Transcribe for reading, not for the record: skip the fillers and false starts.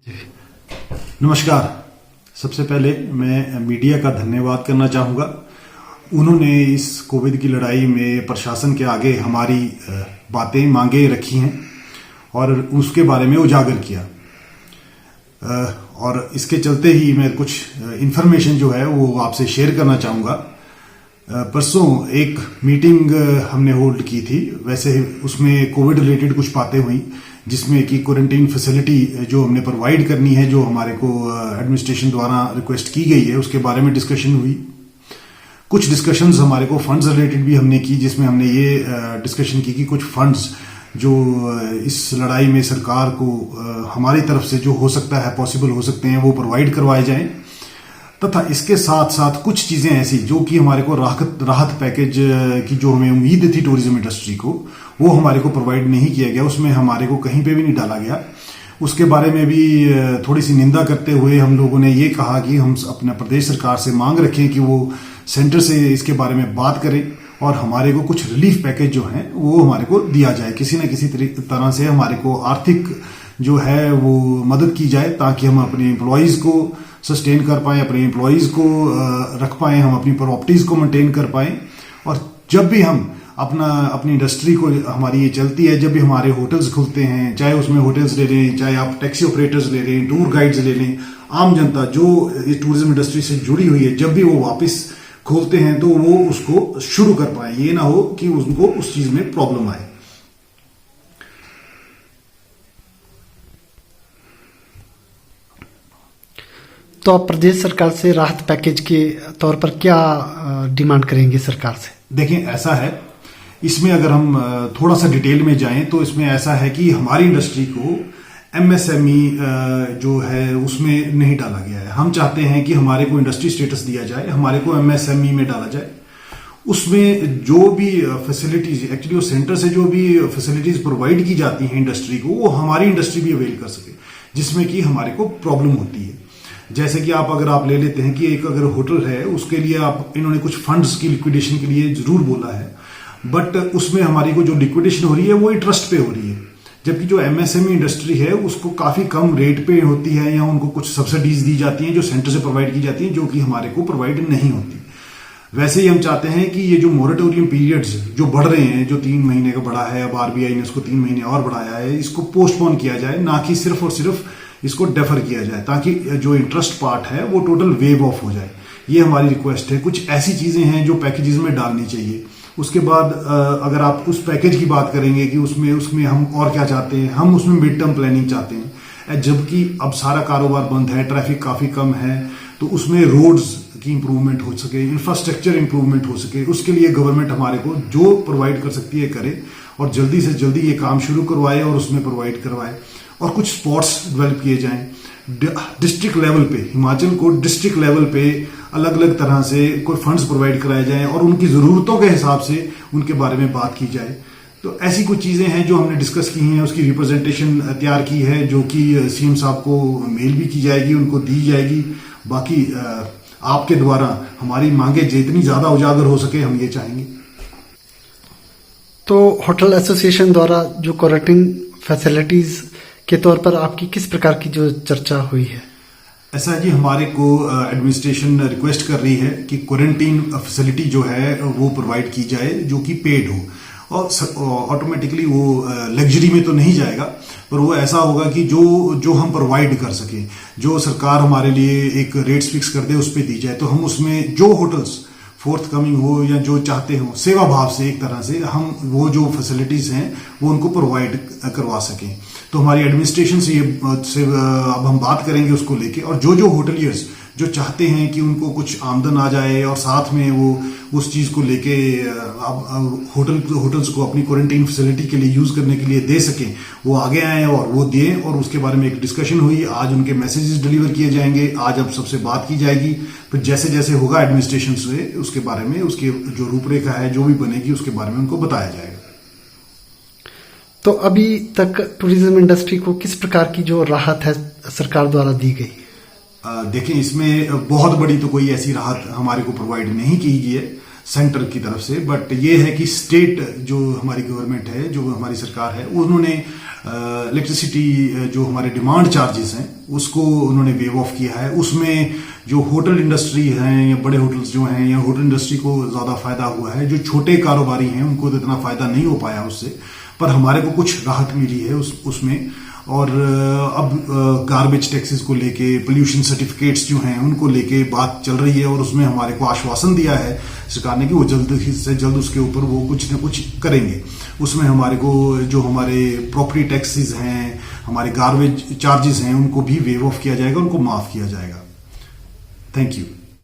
नमस्कार। सबसे पहले मैं मीडिया का धन्यवाद करना चाहूँगा। उन्होंने इस कोविड की लड़ाई में प्रशासन के आगे हमारी बातें मांगे रखी हैं और उसके बारे में उजागर किया, और इसके चलते ही मैं कुछ इन्फॉर्मेशन जो है वो आपसे शेयर करना चाहूँगा। परसों एक मीटिंग हमने होल्ड की थी, वैसे उसमें कोविड रिलेटेड कुछ बातें हुई जिसमें कि क्वारंटीन फैसिलिटी जो हमने प्रोवाइड करनी है, जो हमारे को एडमिनिस्ट्रेशन द्वारा रिक्वेस्ट की गई है, उसके बारे में डिस्कशन हुई। कुछ डिस्कशंस हमारे को फंड्स रिलेटेड भी हमने की, जिसमें हमने ये डिस्कशन की कि कुछ फंड्स जो इस लड़ाई में सरकार को हमारी तरफ से जो हो सकता है, पॉसिबल हो सकते हैं, वो प्रोवाइड करवाए जाएं। तथा इसके साथ साथ कुछ चीजें ऐसी जो कि हमारे को राहत पैकेज की जो हमें उम्मीद थी टूरिज्म इंडस्ट्री को, वो हमारे को प्रोवाइड नहीं किया गया, उसमें हमारे को कहीं पे भी नहीं डाला गया। उसके बारे में भी थोड़ी सी निंदा करते हुए हम लोगों ने ये कहा कि हम अपना प्रदेश सरकार से मांग रखें कि वो सेंटर से इसके बारे में बात करें और हमारे को कुछ रिलीफ पैकेज जो है वो हमारे को दिया जाए। किसी न किसी तरह से हमारे को आर्थिक जो है वो मदद की जाए, ताकि हम अपने एम्प्लॉयज को सस्टेन कर पाएं, अपने एम्प्लॉयज को रख पाएं, हम अपनी प्रॉपर्टीज को मेंटेन कर पाएं। और जब भी हम अपनी इंडस्ट्री को हमारी ये चलती है, जब भी हमारे होटल्स खुलते हैं, चाहे उसमें होटल्स ले लें, चाहे आप टैक्सी ऑपरेटर्स ले लें, टूर गाइड्स ले लें, आम जनता जो इस टूरिज्म इंडस्ट्री से जुड़ी हुई है, जब भी वो वापस खोलते हैं तो वो उसको शुरू कर पाए, ये ना हो कि उनको उस चीज में प्रॉब्लम आए। तो आप प्रदेश सरकार से राहत पैकेज के तौर पर क्या डिमांड करेंगे सरकार से? देखिए, ऐसा है, इसमें अगर हम थोड़ा सा डिटेल में जाएं तो इसमें ऐसा है कि हमारी इंडस्ट्री को एमएसएमई जो है उसमें नहीं डाला गया है। हम चाहते हैं कि हमारे को इंडस्ट्री स्टेटस दिया जाए, हमारे को एमएसएमई में डाला जाए। उसमें जो भी फैसिलिटीज, एक्चुअली वो सेंटर से जो भी फैसिलिटीज प्रोवाइड की जाती हैं इंडस्ट्री को, वो हमारी इंडस्ट्री भी अवेल कर सके, जिसमें कि हमारे को प्रॉब्लम होती है। जैसे कि अगर आप ले लेते हैं कि एक अगर होटल है, उसके लिए इन्होंने कुछ फंड्स की लिक्विडेशन के लिए जरूर बोला है, बट उसमें हमारी को जो लिक्विडेशन हो रही है वो ट्रस्ट पे हो रही है, जबकि जो एमएसएमई इंडस्ट्री है उसको काफी कम रेट पे होती है, या उनको कुछ सब्सिडीज दी जाती हैं जो सेंटर से प्रोवाइड की जाती हैं, जो कि हमारे को प्रोवाइड नहीं होती। वैसे ही हम चाहते हैं कि ये जो मोरेटोरियम पीरियड्स जो बढ़ रहे हैं, जो 3 महीने का बढ़ा है, अब आरबीआई ने उसको 3 महीने और बढ़ाया है, इसको पोस्टपोन किया जाए, ना कि सिर्फ और सिर्फ इसको डेफर किया जाए, ताकि जो इंटरेस्ट पार्ट है वो टोटल वेव ऑफ हो जाए। ये हमारी रिक्वेस्ट है। कुछ ऐसी चीजें हैं जो पैकेजेस में डालनी चाहिए। उसके बाद अगर आप उस पैकेज की बात करेंगे कि उसमें हम और क्या चाहते हैं, हम उसमें मिड टर्म प्लानिंग चाहते हैं। जबकि अब सारा कारोबार बंद है, ट्रैफिक काफी कम है, तो उसमें रोड्स की इंप्रूवमेंट हो सके, इंफ्रास्ट्रक्चर इंप्रूवमेंट हो सके, उसके लिए गवर्नमेंट हमारे को जो प्रोवाइड कर सकती है करे, और जल्दी से जल्दी ये काम शुरू करवाए और उसमें प्रोवाइड करवाए। और कुछ स्पॉट्स डेवलप किए जाएं डिस्ट्रिक्ट लेवल पे, हिमाचल को डिस्ट्रिक्ट लेवल पे अलग अलग तरह से कोई फंड्स प्रोवाइड कराए जाएं और उनकी जरूरतों के हिसाब से उनके बारे में बात की जाए। तो ऐसी कुछ चीजें हैं जो हमने डिस्कस की हैं, उसकी रिप्रेजेंटेशन तैयार की है, जो कि सीएम साहब को मेल भी की जाएगी, उनको दी जाएगी। बाकी आपके द्वारा हमारी मांगे जितनी ज्यादा उजागर हो सके, हम ये चाहेंगे। तो होटल एसोसिएशन द्वारा जो क्वारंटीन फैसिलिटीज के तौर पर आपकी किस प्रकार की जो चर्चा हुई है? ऐसा जी, हमारे को एडमिनिस्ट्रेशन रिक्वेस्ट कर रही है कि क्वारंटीन फैसिलिटी जो है वो प्रोवाइड की जाए, जो कि पेड हो, और ऑटोमेटिकली वो लग्जरी में तो नहीं जाएगा, पर वो ऐसा होगा कि जो हम प्रोवाइड कर सके, जो सरकार हमारे लिए एक रेट्स फिक्स कर दे, उस पर दी जाए। तो हम उसमें जो होटल्स फोर्थ कमिंग हो या जो चाहते हो, सेवा भाव से एक तरह से हम वो जो फैसिलिटीज हैं वो उनको प्रोवाइड करवा सकें। तो हमारी एडमिनिस्ट्रेशन से अब हम बात करेंगे उसको लेके, और जो होटलियर्स जो चाहते हैं कि उनको कुछ आमदन आ जाए और साथ में वो उस चीज को लेके होटल्स को अपनी क्वारंटीन फैसिलिटी के लिए यूज करने के लिए दे सकें, वो आगे आए और वो दें। और उसके बारे में एक डिस्कशन हुई, आज उनके मैसेजेस डिलीवर किए जाएंगे, आज अब सबसे बात की जाएगी, फिर जैसे जैसे होगा एडमिनिस्ट्रेशन से उसके बारे में, उसकी जो रूपरेखा है जो भी बनेगी उसके बारे में उनको बताया जाएगा। तो अभी तक टूरिज्म इंडस्ट्री को किस प्रकार की जो राहत है सरकार द्वारा दी गई? देखिए, इसमें बहुत बड़ी तो कोई ऐसी राहत हमारे को प्रोवाइड नहीं की गई है। सेंटर की तरफ से, बट ये है कि स्टेट जो हमारी गवर्नमेंट है, जो हमारी सरकार है, उन्होंने इलेक्ट्रिसिटी जो हमारे डिमांड चार्जेस हैं उसको उन्होंने वेव ऑफ किया है। उसमें जो होटल इंडस्ट्री हैं या बड़े होटल्स जो हैं या होटल इंडस्ट्री को ज़्यादा फायदा हुआ है, जो छोटे कारोबारी हैं उनको तो इतना फायदा नहीं हो पाया उससे, पर हमारे को कुछ राहत मिली है उसमें। और अब गार्बेज टैक्सेस को लेके, पोल्यूशन सर्टिफिकेट्स जो हैं उनको लेके बात चल रही है और उसमें हमारे को आश्वासन दिया है सरकार ने कि वो जल्द से जल्द उसके ऊपर वो कुछ न कुछ करेंगे। उसमें हमारे को जो हमारे प्रॉपर्टी टैक्सेस हैं, हमारे गार्बेज चार्जेस हैं, उनको भी वेव ऑफ किया जाएगा, उनको माफ किया जाएगा। Thank you.